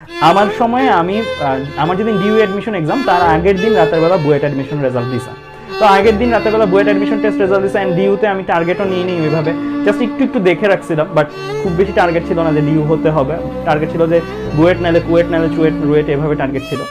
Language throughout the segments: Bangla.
আমার সময়ে আমি আমার যেদিন ডিউ অ্যাডমিশন এক্সাম তার আগের দিন রাতের বেলা বুয়েট অ্যাডমিশন রেজাল্ট দিছে। তো আগের দিন রাতের বেলা বুয়েট অ্যাডমিশন টেস্ট রেজাল্ট দিছে অ্যান্ড ডিউতে আমি টার্গেটও নিয়ে নিই ওইভাবে, জাস্ট একটু একটু দেখে রাখছিলাম, বাট খুব বেশি টার্গেট ছিল না যে ডিউ হতে হবে। টার্গেট ছিল যে বুয়েট নাইলে কুয়েট নাইলে চুয়েট রুয়েট এভাবে টার্গেট ছিল।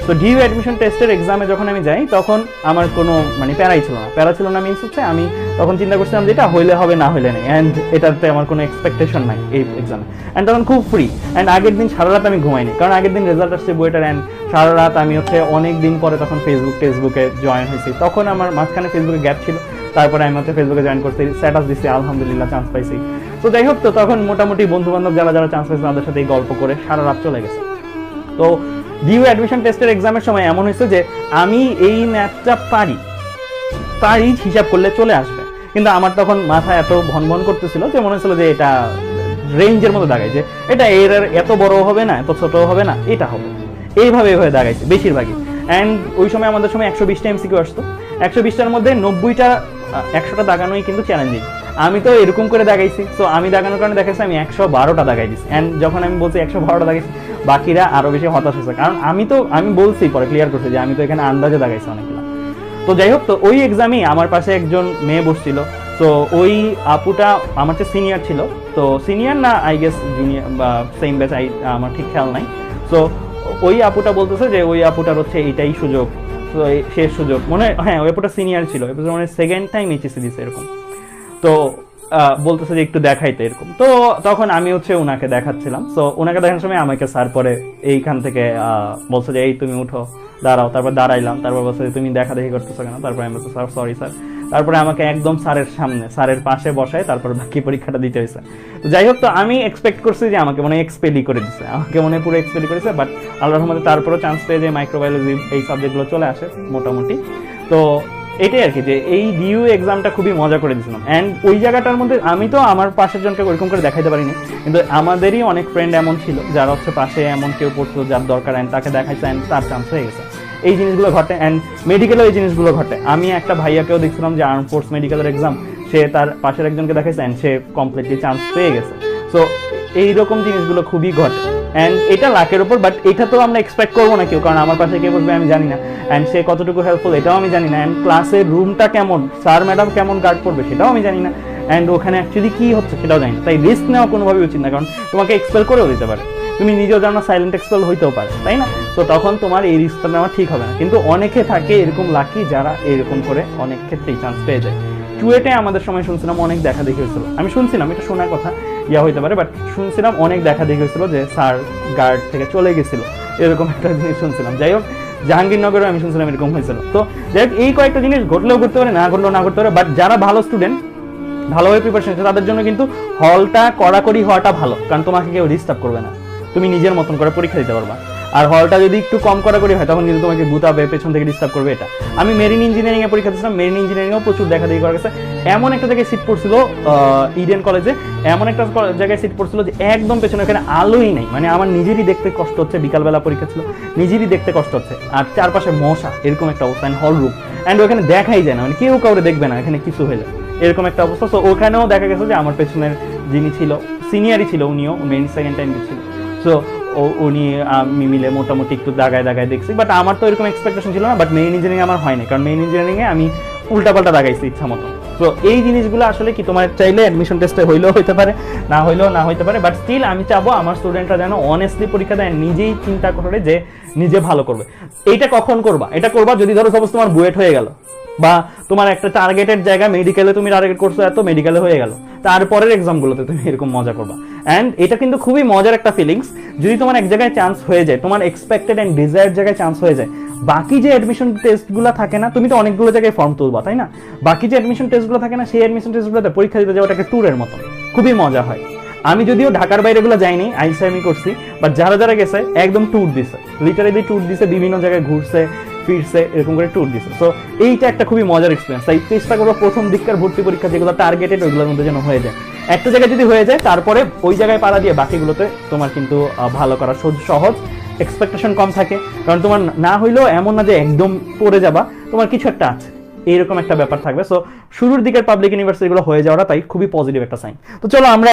তো ডিউ অ্যাডমিশন টেস্টের এক্সামে যখন আমি যাই তখন আমার কোনো মানে প্যারাই ছিল না। প্যারা ছিল না মিনস হচ্ছে আমি তখন চিন্তা করছিলাম যে এটা হইলে হবে না হইলে নেই, অ্যান্ড এটাতে আমার কোনো এক্সপেকটেশন নাই এই এক্সামে। অ্যান্ড তখন খুব ফ্রি, অ্যান্ড আগের দিন সারা রাত আমি ঘুমাইনি, কারণ আগের দিন রেজাল্ট আসছে বুয়েটার, অ্যান্ড সারা রাত আমি হচ্ছে অনেক দিন পরে তখন ফেসবুকে জয়েন হয়েছি। তখন আমার মাঝখানে ফেসবুকে গ্যাপ ছিল, তারপরে আমি হচ্ছে ফেসবুকে জয়েন করছি, স্ট্যাটাস দিচ্ছি, আলহামদুলিল্লাহ চান্স পাইছি। তো যাই হোক, তো তখন মোটামুটি বন্ধু বান্ধব যারা যারা চান্স পাইছে তাদের সাথে এই গল্প করে সারা রাত চলে গেছে। তো ডিউ অ্যাডমিশন টেস্টের এক্সামের সময় এমন হয়েছে যে আমি এই ম্যাথটা পারি হিসাব করলে চলে আসবে, কিন্তু আমার তখন মাথা এত ভন করতেছিল যে মনে হচ্ছিল যে এটা রেঞ্জের মতো দাগাই, যে এটা এর এত বড় হবে না, এত ছোট হবে না, এটা হবে, এইভাবে দাগাইছে বেশিরভাগই। অ্যান্ড ওই সময় আমাদের সময় 120টা এমসিকিউ আসতো, 120টার মধ্যে 90টা 100টা দাগানোই কিন্তু চ্যালেঞ্জিং। আমি তো এরকম করে দাগাইছি, সো আমি দাগানোর কারণে দেখাচ্ছি আমি 112টা দাগাই দিচ্ছি। অ্যান্ড যখন আমি বলছি 112টা দাগাইছি, বাকিরা আরো বেশি হতাশ হয়েছে, কারণ আমি বলছি পরে ক্লিয়ার করছি যে আমি তো এখানে আন্দাজে দাগাইছি অনেকগুলো। তো যাই হোক, তো ওই এক্সামেই আমার পাশে একজন মেয়ে বসছিল। তো ওই আপুটা আমার চেয়ে সিনিয়র ছিল, তো সিনিয়র না আই গেস জুনিয়র বা সেম ব্যাচ, আমার ঠিক খেয়াল নাই। তো ওই আপুটা বলতেছে যে ওই আপুটার হচ্ছে এইটাই সুযোগ, তো শেষ সুযোগ মনে হয়। হ্যাঁ, ওই আপুটা সিনিয়র ছিল, মানে সেকেন্ড টাইম এইচএসসি দিছে এরকম। তো বলতেছে যে একটু দেখাইতে এরকম। তো তখন আমি হচ্ছে ওনাকে দেখাচ্ছিলাম। তো ওনাকে দেখানোর সময় আমাকে স্যার পরে এইখান থেকে বলছে যে এই তুমি উঠো, দাঁড়াও। তারপর দাঁড়াইলাম, তারপর বলছে যে তুমি দেখা দেখি করতেছো কেন? তারপরে আমি বলছি স্যার সরি স্যার। তারপরে আমাকে একদম স্যারের সামনে স্যারের পাশে বসায় তারপর বাকি পরীক্ষাটা দিতে হয়েছে। তো যাই হোক, তো আমি এক্সপেক্ট করছি যে আমাকে মনে এক্সপেলই করে দিচ্ছে, আমাকে মনে পুরো এক্সপেলই করেছে, বাট আল্লাহর রহমতে তারপরেও চান্স পেয়ে যে মাইক্রোবায়োলজি এই সাবজেক্টগুলো চলে আসে মোটামুটি। তো এটাই আর কি, যে এই ডিউ এক্সামটা খুবই মজা করে দিয়েছিলাম। অ্যান্ড ওই জায়গাটার মধ্যে আমি তো আমার পাশের জনকে ওইরকম করে দেখাইতে পারিনি, কিন্তু আমাদেরই অনেক ফ্রেন্ড এমন ছিল যারা হচ্ছে পাশে এমন কেউ পড়তো যার দরকার, অ্যান্ড তাকে দেখাইছে অ্যান্ড তার চান্স হয়ে গেছে। এই জিনিসগুলো ঘটে, অ্যান্ড মেডিকেলেও এই জিনিসগুলো ঘটে। আমি একটা ভাইয়াকেও দেখছিলাম যে আর্ম ফোর্স মেডিকেলের এক্সাম, সে তার পাশের একজনকে দেখাইছে অ্যান্ড সে কমপ্লিটলি চান্স পেয়ে গেছে। সো এইরকম জিনিসগুলো খুবই ঘটে, অ্যান্ড এটা লাকের উপর, বাট এটা তো আমরা এক্সপেক্ট করবো না কেউ, কারণ আমার পাশে কে বসবে আমি জানি না, অ্যান্ড সে কতটুকু হেল্পফুল এটাও আমি জানি না, অ্যান্ড ক্লাসের রুমটা কেমন, স্যার ম্যাডাম কেমন গার্ড করবে সেটাও আমি জানি না, অ্যান্ড ওখানে অ্যাকচুয়ালি কী হচ্ছে সেটাও জানি না। তাই রিস্ক নেওয়া কোনোভাবেই উচিত না, কারণ তোমাকে এক্সপেল করেও দিতে পারে, তুমি নিজেও জানো সাইলেন্ট এক্সপেল হইতেও পারে, তাই না? তো তখন তোমার এই রিস্কটা নেওয়া ঠিক হবে না। কিন্তু অনেকে থাকে এরকম লাকি যারা এরকম করে অনেক ক্ষেত্রেই চান্স পেয়ে যায়। চুয়েটে আমাদের সময় শুনছিলাম অনেক দেখা দেখি হয়েছিল, আমি শুনছিলাম, এটা শোনার কথা হইতে পারে, বাট শুনছিলাম অনেক দেখা দেখি হয়েছিল যে স্যার গার্ড থেকে চলে গেছিল, এরকম একটা জিনিস শুনছিলাম। যাই হোক, জাহাঙ্গীরনগরেও আমি শুনছিলাম এরকম হয়েছিল। তো যাই হোক, এই কয়েকটা জিনিস ঘটলেও ঘটতে পারে, না ঘটলেও না ঘটতে পারে, বাট যারা ভালো স্টুডেন্ট, ভালোভাবে প্রিপারেশন আছে, তাদের জন্য কিন্তু হলটা কড়াকড়ি হওয়াটা ভালো, কারণ তোমাকে কেউ ডিস্টার্ব করবে না, তুমি নিজের মতন করে পরীক্ষা দিতে পারবা। আর হলটা যদি একটু কম কড়াকড়ি হয় তখন কিন্তু তোমাকে গুতাবে, পেছন থেকে ডিস্টার্ব করবে। এটা আমি মেরিন ইঞ্জিনিয়ারিং এ পরীক্ষা দিয়েছিলাম, মেরিন ইঞ্জিনিয়ারিংও প্রচুর দেখা দেখি করা গেছে। এমন একটা জায়গায় সিট পড়ছিল ইডেন কলেজে, এমন একটা জায়গায় সিট পড়ছিল যে একদম পেছনে, ওখানে আলোই নেই, মানে আমার নিজেরই দেখতে কষ্ট হচ্ছে, বিকালবেলা পরীক্ষা ছিল, নিজেরই দেখতে কষ্ট হচ্ছে, আর চারপাশে মশা, এরকম একটা অবস্থা, হল রুম, অ্যান্ড ওখানে দেখাই যায় না, মানে কেউ কাউরে দেখবে না এখানে কিছু হলে, এরকম একটা অবস্থা। তো ওখানেও দেখা গেছে যে আমার পেছনের যিনি ছিল সিনিয়রই ছিল, উনিও মেইন সেকেন্ড টাইম দিচ্ছিল। সো উনি আমি মিলে মোটামুটি একটু দাগায় দেখছি, বাট আমার তো এরকম এক্সপেকটেশন ছিল না। বাট মেইন ইঞ্জিনিয়ারিং আমার হয়নি, কারণ মেইন ইঞ্জিনিয়ারিংয়ে আমি উল্টাপাল্টা দাগাইছি ইচ্ছা মতো। তো এই জিনিসগুলো আসলে কি তোমার চাইলে অ্যাডমিশন টেস্টে হইলেও হইতে পারে, না হইলেও না হইতে পারে, বাট স্টিল আমি চাবো আমার স্টুডেন্টরা যেন অনেস্টলি পরীক্ষা দেয়, নিজেই চিন্তা করে যে নিজে ভালো করবে। এইটা কখন করবা? এটা করবা যদি ধরো সাপোজ তোমার বুয়েট হয়ে গেল, বা তোমার একটা টার্গেটেড জায়গা মেডিকেলে তুমি টার্গেট করছো, এত মেডিকেলে হয়ে গেল, তারপরের এক্সামগুলোতে তুমি এরকম মজা করবা। অ্যান্ড এটা কিন্তু খুবই মজার একটা ফিলিংস, যদি তোমার এক জায়গায় চান্স হয়ে যায়, তোমার এক্সপেক্টেড অ্যান্ড ডিজায়ার্ড জায়গায় চান্স হয়ে যায়, বাকি যে অ্যাডমিশন টেস্টগুলো থাকে না, তুমি তো অনেকগুলো জায়গায় ফর্ম তুলবা, তাই না? বাকি যে অ্যাডমিশন টেস্টগুলো থাকে না, সেই অ্যাডমিশন টেস্টগুলোতে পরীক্ষা দিতে যাওয়াটা একটা ট্যুরের মতো, খুবই মজা হয়। আমি যদিও ঢাকার বাইরেগুলো যাইনি, আইসিএমই করছি, বাট যারা যারা গেছে একদম ট্যুর দিছে, লিটারেলি ট্যুর দিছে, বিভিন্ন জায়গায় ঘুরছে ফিরছে, এরকম করে ট্যুর দিছে। সো এইটা একটা খুবই মজার এক্সপিরিয়েন্স। তাই চেষ্টা করবো প্রথম দিককার ভর্তি পরীক্ষা যেগুলো টার্গেটেড ওইগুলোর মধ্যে যেন হয়ে যায়। একটা জায়গায় যদি হয়ে যায়, তারপরে ওই জায়গায় পাড়া দিয়ে বাকিগুলোতে তোমার কিন্তু ভালো করা সহজ, এক্সপেকটেশন কম থাকে, কারণ তোমার না হইলেও এমন না যে একদম পড়ে যাবা, তোমার কিছু একটা আছে, এইরকম একটা ব্যাপার থাকবে। সো শুরুর দিকের পাবলিক ইউনিভার্সিটিগুলো হয়ে যাওয়াটা তাই খুবই পজিটিভ একটা সাইন। তো চলো আমরা